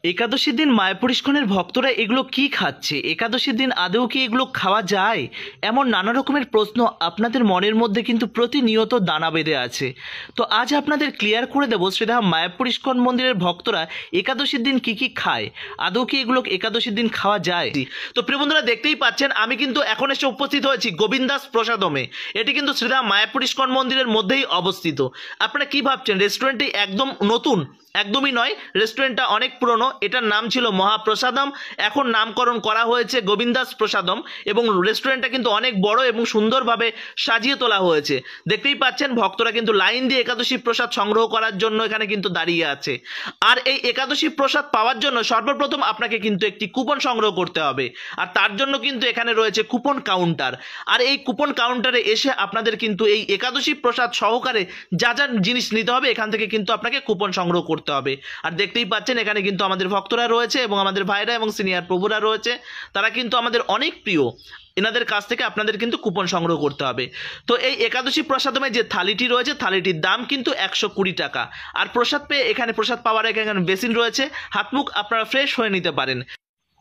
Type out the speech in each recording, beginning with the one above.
একাদশীর দিন মায়াপুরীষ্কনের ভক্তরা এগুলো কি খাচ্ছে? একাদশীর দিন আদৌ কি এগুলো খাওয়া যায়? এমন নানা রকমের প্রশ্ন আপনাদের মনের মধ্যে কিন্তু প্রতিনিয়ত দানা বেঁধে আছে। তো আজ আপনাদের ক্লিয়ার করে দেবো শ্রীধাম মায়াপুর ইস্কন মন্দিরের ভক্তরা একাদশীর দিন কি কি খায়, আদৌ কি এগুলো একাদশীর দিন খাওয়া যায়। তো প্রিয় বন্ধুরা, দেখতেই পাচ্ছেন আমি কিন্তু এখন এসে উপস্থিত হয়েছি গোবিন্দাস প্রসাদমে। এটি কিন্তু শ্রীধাম মায়াপুর ইস্কন মন্দিরের মধ্যেই অবস্থিত। আপনারা কি ভাবছেন রেস্টুরেন্টটি একদম নতুন? একদমই নয়, রেস্টুরেন্টটা অনেক পুরনো। এটার নাম ছিল মহাপ্রসাদম, এখন নামকরণ করা হয়েছে গোবিন্দাস প্রসাদম। এবং রেস্টুরেন্টটা কিন্তু অনেক বড় এবং সুন্দরভাবে সাজিয়ে তোলা হয়েছে। দেখতেই পাচ্ছেন ভক্তরা কিন্তু লাইন দিয়ে একাদশী প্রসাদ সংগ্রহ করার জন্য এখানে কিন্তু দাঁড়িয়ে আছে। আর এই একাদশী প্রসাদ পাওয়ার জন্য সর্বপ্রথম আপনাকে কিন্তু একটি কুপন সংগ্রহ করতে হবে। আর তার জন্য কিন্তু এখানে রয়েছে কুপন কাউন্টার। আর এই কুপন কাউন্টারে এসে আপনাদের কিন্তু এই একাদশী প্রসাদ সহকারে যা যা জিনিস নিতে হবে এখান থেকে কিন্তু আপনাকে কুপন সংগ্রহ করতে হবে। আর দেখতেই পাচ্ছেন এখানে কিন্তু আমাদের ভক্তরা রয়েছে এবং আমাদের ভাইরা এবং সিনিয়র প্রভুরা রয়েছে। তারা কিন্তু আমাদের অনেক প্রিয়। এনাদের কাছ থেকে আপনাদের কিন্তু কুপন সংগ্রহ করতে হবে। তো এই একাদশী প্রসাদমে যে থালিটি রয়েছে, থালিটির দাম কিন্তু 120 টাকা। আর প্রসাদ পেয়ে এখানে প্রসাদ পাওয়ার এখানে বেসিন রয়েছে, হাত মুখ আপনারা ফ্রেশ হয়ে নিতে পারেন।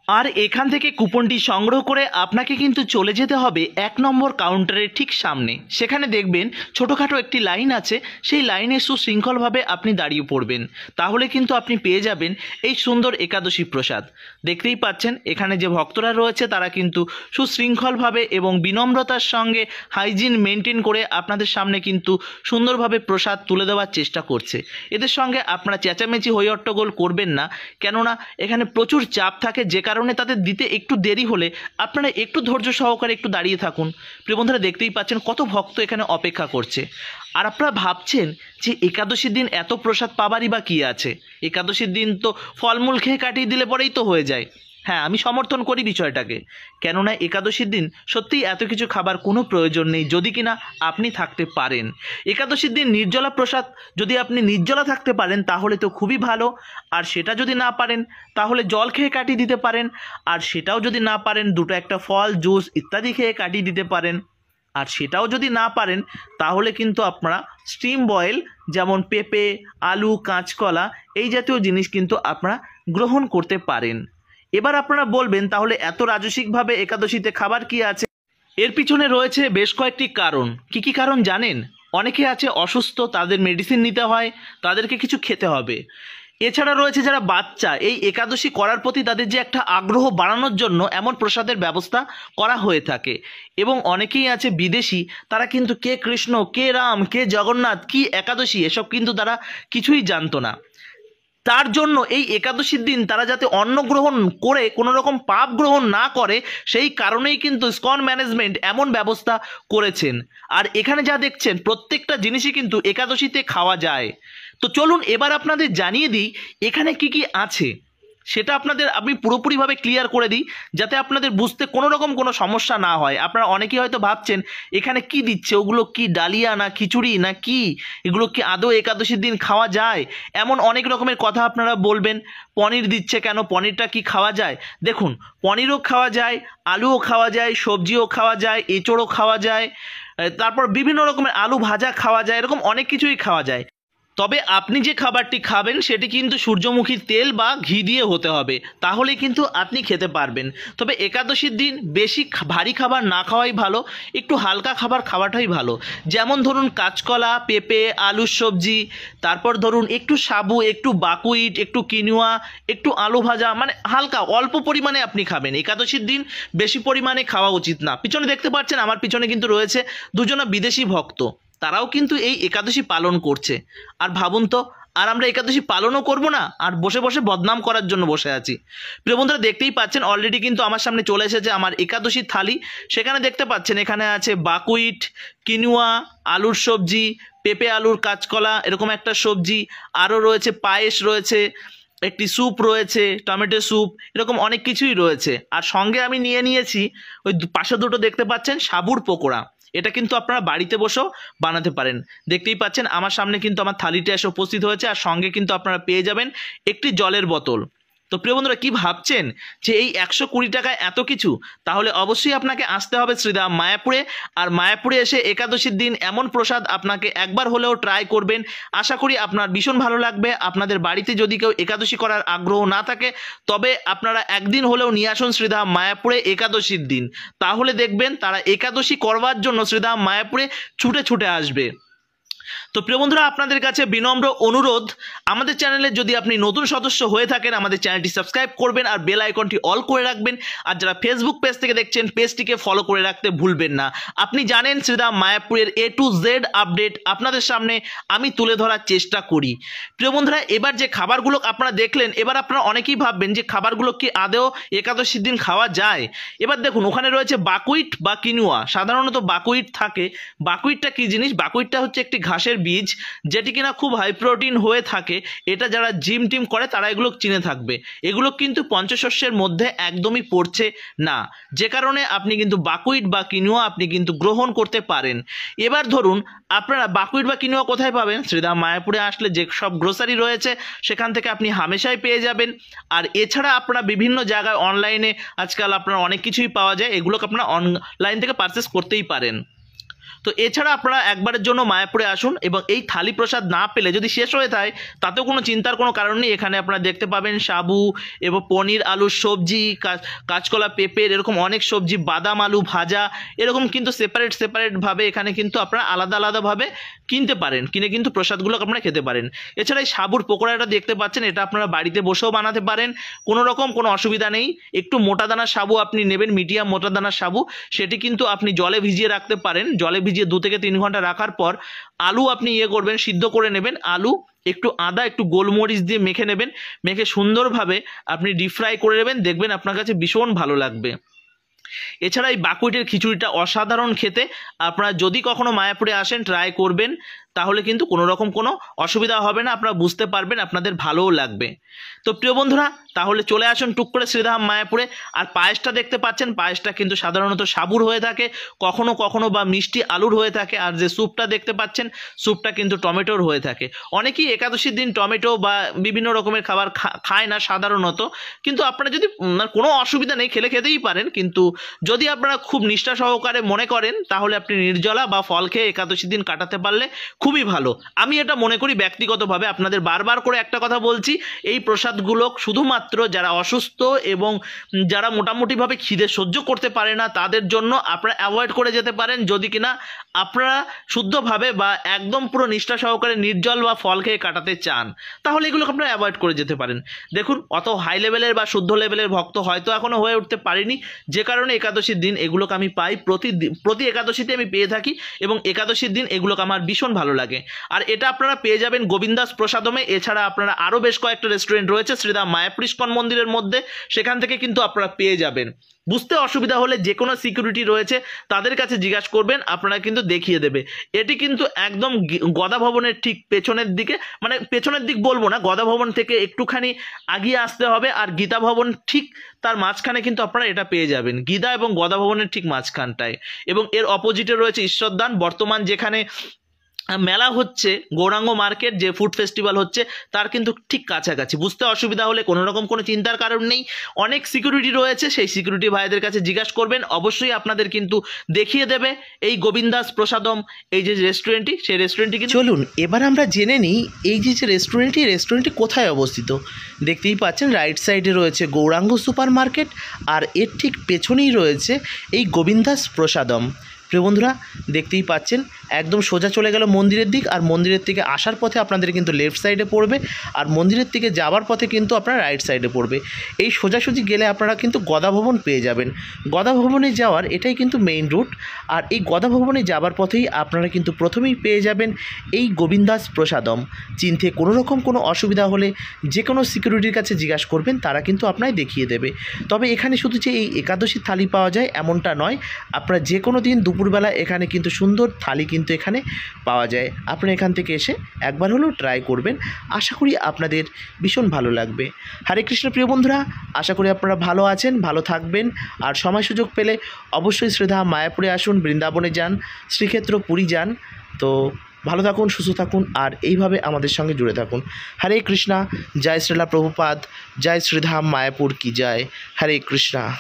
আর এখান থেকে কুপনটি সংগ্রহ করে আপনাকে কিন্তু চলে যেতে হবে 1 নম্বর কাউন্টারের ঠিক সামনে। সেখানে দেখবেন ছোটোখাটো একটি লাইন আছে, সেই লাইনে সুশৃঙ্খলভাবে আপনি দাঁড়িয়ে পড়বেন। তাহলে কিন্তু আপনি পেয়ে যাবেন এই সুন্দর একাদশী প্রসাদ। দেখতেই পাচ্ছেন এখানে যে ভক্তরা রয়েছে তারা কিন্তু সুশৃঙ্খলভাবে এবং বিনম্রতার সঙ্গে হাইজিন মেনটেন করে আপনাদের সামনে কিন্তু সুন্দরভাবে প্রসাদ তুলে দেওয়ার চেষ্টা করছে। এদের সঙ্গে আপনারা চেঁচামেচি হইহট্টগোল করবেন না, কেননা এখানে প্রচুর চাপ থাকে, যে কারণে তাদের দিতে একটু দেরি হলে আপনারা একটু ধৈর্য সহকারে একটু দাঁড়িয়ে থাকুন। প্রিয় বন্ধুরা, দেখতেই পাচ্ছেন কত ভক্ত এখানে অপেক্ষা করছে। আর আপনারা ভাবছেন যে একাদশীর দিন এত প্রসাদ পাবারই বা কী আছে? একাদশীর দিন তো ফলমূল খেয়ে কাটিয়ে দিলে পরেই তো হয়ে যায়। হ্যাঁ, আমি সমর্থন করি বিষয়টাকে, কেননা একাদশীর দিন সত্যিই এত কিছু খাবার কোনো প্রয়োজন নেই যদি কিনা আপনি থাকতে পারেন। একাদশীর দিন নির্জলা প্রসাদ যদি আপনি নির্জলা থাকতে পারেন তাহলে তো খুবই ভালো। আর সেটা যদি না পারেন তাহলে জল খেয়ে কাটিয়ে দিতে পারেন। আর সেটাও যদি না পারেন দুটো একটা ফল জুস ইত্যাদি খেয়ে কাটিয়ে দিতে পারেন। আর সেটাও যদি না পারেন তাহলে কিন্তু আপনারা স্টিম বয়েল যেমন পেঁপে, আলু, কাঁচকলা এই জাতীয় জিনিস কিন্তু আপনারা গ্রহণ করতে পারেন। এবার আপনারা বলবেন তাহলে এত রাজসিকভাবে একাদশীতে খাবার কি আছে? এর পিছনে রয়েছে বেশ কয়েকটি কারণ। কি কি কারণ জানেন? অনেকে আছে অসুস্থ, তাদের মেডিসিন নিতে হয়, তাদেরকে কিছু খেতে হবে। এছাড়া রয়েছে যারা বাচ্চা, এই একাদশী করার প্রতি তাদের যে একটা আগ্রহ বাড়ানোর জন্য এমন প্রসাদের ব্যবস্থা করা হয়ে থাকে। এবং অনেকেই আছে বিদেশি, তারা কিন্তু কে কৃষ্ণ, কে রাম, কে জগন্নাথ, কি একাদশী এসব কিন্তু তারা কিছুই জানতো না। তার জন্য এই একাদশীর দিন তারা যাতে অন্ন গ্রহণ করে কোনো রকম পাপ গ্রহণ না করে, সেই কারণেই কিন্তু ইসকন ম্যানেজমেন্ট এমন ব্যবস্থা করেছেন। আর এখানে যা দেখছেন প্রত্যেকটা জিনিসই কিন্তু একাদশীতে খাওয়া যায়। তো চলুন এবার আপনাদের জানিয়ে দিই এখানে কি কি আছে, সেটা আপনাদের আমি পুরোপুরিভাবে ক্লিয়ার করে দিই যাতে আপনাদের বুঝতে কোনো রকম কোনো সমস্যা না হয়। আপনারা অনেকেই হয়তো ভাবছেন এখানে কি দিচ্ছে, ওগুলো কি ডালিয়া না খিচুড়ি না কি, এগুলো কি আদৌ একাদশীর দিন খাওয়া যায়? এমন অনেক রকমের কথা আপনারা বলবেন। পনির দিচ্ছে কেন, পনিরটা কি খাওয়া যায়? দেখুন, পনিরও খাওয়া যায়, আলুও খাওয়া যায়, সবজিও খাওয়া যায়, এঁচোড়ও খাওয়া যায়, তারপর বিভিন্ন রকমের আলু ভাজা খাওয়া যায়, এরকম অনেক কিছুই খাওয়া যায়। তবে আপনি যে খাবারটি খাবেন সেটি কিন্তু সূর্যমুখীর তেল বা ঘি দিয়ে হতে হবে, তাহলে কিন্তু আপনি খেতে পারবেন। তবে একাদশীর দিন বেশি ভারী খাবার না খাওয়াই ভালো, একটু হালকা খাবার খাওয়াটাই ভালো। যেমন ধরুন কাঁচকলা, পেঁপে, আলুর সবজি, তারপর ধরুন একটু সাবু, একটু বাকুইট, একটু কিনুয়া, একটু আলু ভাজা, মানে হালকা অল্প পরিমাণে আপনি খাবেন। একাদশীর দিন বেশি পরিমাণে খাওয়া উচিত না। পিছনে দেখতে পাচ্ছেন আমার পিছনে কিন্তু রয়েছে দুজনা বিদেশি ভক্ত, তারাও কিন্তু এই একাদশী পালন করছে। আর ভাবুন তো, আর আমরা একাদশী পালনও করব না, আর বসে বসে বদনাম করার জন্য বসে আছি। প্রিয় বন্ধুরা, দেখতেই পাচ্ছেন অলরেডি কিন্তু আমার সামনে চলে এসেছে আমার একাদশীর থালি। সেখানে দেখতে পাচ্ছেন এখানে আছে বাকুইট, কিনুয়া, আলুর সবজি, পেঁপে আলুর কাঁচকলা এরকম একটা সবজি, আরও রয়েছে পায়েস রয়েছে, একটি স্যুপ রয়েছে, টমেটো স্যুপ, এরকম অনেক কিছুই রয়েছে। আর সঙ্গে আমি নিয়ে নিয়েছি ওই পাশে দুটো দেখতে পাচ্ছেন সাবুর পকোড়া। এটা কিন্তু আপনারা বাড়িতে বসেও বানাতে পারেন। দেখতেই পাচ্ছেন আমার সামনে কিন্তু আমার থালিটা এসে উপস্থিত হয়েছে, আর সঙ্গে কিন্তু আপনারা পেয়ে যাবেন একটি জলের বোতল। তো প্রিয় বন্ধুরা, কি ভাবছেন যে এই 120 টাকায় এত কিছু? তাহলে অবশ্যই আপনাকে আসতে হবে শ্রীধাম মায়াপুরে। আর মায়াপুরে এসে একাদশীর দিন এমন প্রসাদ আপনাকে একবার হলেও ট্রাই করবেন। আশা করি আপনার ভীষণ ভালো লাগবে। আপনাদের বাড়িতে যদি কেউ একাদশী করার আগ্রহ না থাকে, তবে আপনারা একদিন হলেও নিয়ে আসুন শ্রীধাম মায়াপুরে একাদশীর দিন। তাহলে দেখবেন তারা একাদশী করবার জন্য শ্রীধাম মায়াপুরে ছুটে ছুটে আসবে। তো প্রিয় বন্ধুরা, আপনাদের কাছে বিনম্র অনুরোধ, আমাদের চ্যানেলে যদি আপনি নতুন সদস্য হয়ে থাকেন, আমাদের চ্যানেলটি সাবস্ক্রাইব করবেন আর বেল আইকনটি অল করে রাখবেন। আর যারা ফেসবুক পেজ থেকে দেখছেন, পেজটিকে ফলো করে রাখতে ভুলবেন না। আপনি জানেন শ্রীধাম মায়াপুরের A to Z আপডেট আপনাদের সামনে আমি তুলে ধরার চেষ্টা করি। প্রিয় বন্ধুরা, এবার যে খাবারগুলো আপনারা দেখলেন, এবার আপনারা অনেকেই ভাববেন যে খাবারগুলো কি আদৌ একাদশীর দিন খাওয়া যায়। এবার দেখুন, ওখানে রয়েছে বাকুইট বা কিনুয়া। সাধারণত বাকুইট থাকে। বাকুইটটা কি জিনিস? বাকুইটটা হচ্ছে একটি ঘাসের বীজ, যেটি কিনা খুব হাই প্রোটিন হয়ে থাকে। এটা যারা জিম টিম করে তারা এগুলো চিনে থাকবে। এগুলো কিন্তু পঞ্চশস্যের মধ্যে একদমই পড়ছে না, যে কারণে আপনি কিন্তু বাকুইট বা কিনুয়া আপনি কিন্তু গ্রহণ করতে পারেন। এবার ধরুন, আপনারা বাকুইট বা কিনুয়া কোথায় পাবেন? শ্রীধাম মায়াপুরে আসলে যে সব গ্রোসারি রয়েছে সেখান থেকে আপনি হামেশাই পেয়ে যাবেন। আর এছাড়া আপনারা বিভিন্ন জায়গায় অনলাইনে আজকাল আপনারা অনেক কিছুই পাওয়া যায়, এগুলোকে আপনারা অনলাইন থেকে পারচেস করতেই পারেন। তো এছাড়া আপনারা একবারের জন্য মায়াপুরে আসুন, এবং এই থালি প্রসাদ না পেলে যদি শেষ হয়ে যায়, তাতেও কোনো চিন্তার কোনো কারণ নেই। এখানে আপনারা দেখতে পাবেন সাবু এবং পনির আলুর সবজি, কাঁচকলা পেঁপের এরকম অনেক সবজি, বাদাম আলু ভাজা, এরকম কিন্তু সেপারেটভাবে এখানে কিন্তু আপনারা আলাদা আলাদাভাবে কিনতে পারেন। কিনে কিন্তু প্রসাদগুলো আপনারা খেতে পারেন। এছাড়া এই সাবুর পকোড়াটা দেখতে পাচ্ছেন, এটা আপনারা বাড়িতে বসেও বানাতে পারেন, কোনো রকম কোনো অসুবিধা নেই। একটু মোটা দানার সাবু আপনি নেবেন, মিডিয়াম মোটা দানার সাবু, সেটি কিন্তু আপনি জলে ভিজিয়ে রাখতে পারেন। জলে ভিজিয়ে 2 থেকে 3 ঘন্টা রাখার পর আলু আপনি করবেন, সিদ্ধ করে নেবেন। আলু একটু আদা একটু গোলমরিচ দিয়ে মেখে নেবেন, মেখে সুন্দরভাবে আপনি ডিপ ফ্রাই করে নেবেন। দেখবেন আপনার কাছে ভীষণ ভালো লাগবে। এছাড়া এই বাকুইটের খিচুড়িটা অসাধারণ খেতে। আপনারা যদি কখনো মায়াপুরে আসেন, ট্রাই করবেন, তাহলে কিন্তু কোনো রকম কোনো অসুবিধা হবে না। আপনারা বুঝতে পারবেন, আপনাদের ভালোও লাগবে। তো প্রিয় বন্ধুরা, তাহলে চলে আসুন টুক করে শ্রীধাম মায়াপুরে। আর পায়েসটা দেখতে পাচ্ছেন, পায়েসটা কিন্তু সাধারণত সাবুর হয়ে থাকে, কখনো কখনো বা মিষ্টি আলুর হয়ে থাকে। আর যে স্যুপটা দেখতে পাচ্ছেন, স্যুপটা কিন্তু টমেটোর হয়ে থাকে। অনেকেই একাদশীর দিন টমেটো বা বিভিন্ন রকমের খাবার খায় না সাধারণত, কিন্তু আপনারা যদি কোনো অসুবিধা নেই, খেতেই পারেন। কিন্তু যদি আপনারা খুব নিষ্ঠা সহকারে মনে করেন, তাহলে আপনি নির্জলা বা ফল খেয়ে একাদশীর দিন কাটাতে পারলে খুবই ভালো। আমি এটা মনে করি ব্যক্তিগতভাবে। আপনাদের বারবার করে একটা কথা বলছি, এই প্রসাদগুলো শুধুমাত্র যারা অসুস্থ এবং যারা মোটামুটিভাবে খিদে সহ্য করতে পারে না, তাদের জন্য আপনারা অ্যাভয়েড করে যেতে পারেন। যদি কিনা আপনারা শুদ্ধভাবে বা একদম পুরো নিষ্ঠা সহকারে নির্জল বা ফল খেয়ে কাটাতে চান, তাহলে এগুলোকে আপনারা অ্যাভয়েড করে যেতে পারেন। দেখুন, অত হাই লেভেলের বা শুদ্ধ লেভেলের ভক্ত হয়তো এখনও হয়ে উঠতে পারিনি, যে কারণে একাদশীর দিন এগুলোকে আমি পাই। প্রতি একাদশীতে আমি পেয়ে থাকি, এবং একাদশীর দিন এগুলোকে আমার ভীষণ ভালো লাগে। আর এটা আপনারা পেয়ে যাবেন গোবিন্দাস প্রসাদমে। এছাড়া আপনারা আরও বেশ কয়েকটা রেস্টুরেন্ট রয়েছে শ্রীধাম মায়াপুর ইস্কন মন্দিরের মধ্যে, সেখান থেকে কিন্তু আপনারা পেয়ে যাবেন। বুঝতে অসুবিধা হলে যে কোনো সিকিউরিটি রয়েছে তাদের কাছে জিজ্ঞাসা করবেন, আপনারা কিন্তু দেখিয়ে দেবে। এটি কিন্তু একদম গদা ভবনের ঠিক পেছনের দিকে, মানে পেছনের দিক বলবো না, গদা ভবন থেকে একটুখানি আগিয়ে আসতে হবে। আর গীতা ভবন ঠিক তার মাঝখানে কিন্তু আপনারা এটা পেয়ে যাবেন, গীতা এবং গদা ভবনের ঠিক মাঝখানটায়। এবং এর অপোজিটে রয়েছে ঈশ্বরদান। বর্তমান যেখানে মেলা হচ্ছে, গৌরাঙ্গ মার্কেট যে ফুড ফেস্টিভ্যাল হচ্ছে, তার কিন্তু ঠিক কাছাকাছি। বুঝতে অসুবিধা হলে কোনো রকম কোনো চিন্তার কারণ নেই, অনেক সিকিউরিটি রয়েছে, সেই সিকিউরিটি ভাইদের কাছে জিজ্ঞাসা করবেন, অবশ্যই আপনাদের কিন্তু দেখিয়ে দেবে এই গোবিন্দাস প্রসাদম, এই যে রেস্টুরেন্টটি, সেই রেস্টুরেন্টটি কিন্তু। চলুন এবার আমরা জেনে নিই এই যে রেস্টুরেন্টটি কোথায় অবস্থিত। দেখতেই পাচ্ছেন, রাইট সাইডে রয়েছে গৌরাঙ্গ সুপার মার্কেট, আর এর ঠিক পেছনেই রয়েছে এই গোবিন্দাস প্রসাদম। প্রিয় বন্ধুরা, দেখতেই পাচ্ছেন, একদম সোজা চলে গেল মন্দিরের দিক। আর মন্দিরের থেকে আসার পথে আপনাদের কিন্তু লেফট সাইডে পড়বে, আর মন্দিরের থেকে যাওয়ার পথে কিন্তু আপনার রাইট সাইডে পড়বে। এই সোজাসুজি গেলে আপনারা কিন্তু গদা ভবন পেয়ে যাবেন। গদা ভবনে যাওয়ার এটাই কিন্তু মেইন রুট। আর এই গদা ভবনে যাওয়ার পথেই আপনারা কিন্তু প্রথমেই পেয়ে যাবেন এই গোবিন্দাস প্রসাদম। চিনতে কোনো রকম কোনো অসুবিধা হলে যে কোনো সিকিউরিটির কাছে জিজ্ঞাসা করবেন, তারা কিন্তু আপনায় দেখিয়ে দেবে। তবে এখানে শুধু যে এই একাদশীর থালি পাওয়া যায় এমনটা নয়, আপনারা যে কোনো দিন দুপুরবেলা এখানে কিন্তু সুন্দর থালি কিন্তু এখানে পাওয়া যায়। আপনারা এখান থেকে এসে একবার হলেও ট্রাই করবেন, আশা করি আপনাদের ভীষণ ভালো লাগবে। হরে কৃষ্ণ প্রিয় বন্ধুরা, আশা করি আপনারা ভালো আছেন, ভালো থাকবেন। আর সময় সুযোগ পেলে অবশ্যই শ্রীধাম মায়াপুরে আসুন, বৃন্দাবনে যান, শ্রীক্ষেত্র পুরী যান। তো ভালো থাকুন, সুস্থ থাকুন, আর এইভাবে আমাদের সঙ্গে জুড়ে থাকুন। হরে কৃষ্ণা। জয় শ্রীলা প্রভুপাদ। জয় শ্রীধাম মায়াপুর কি জয়। হরে কৃষ্ণা।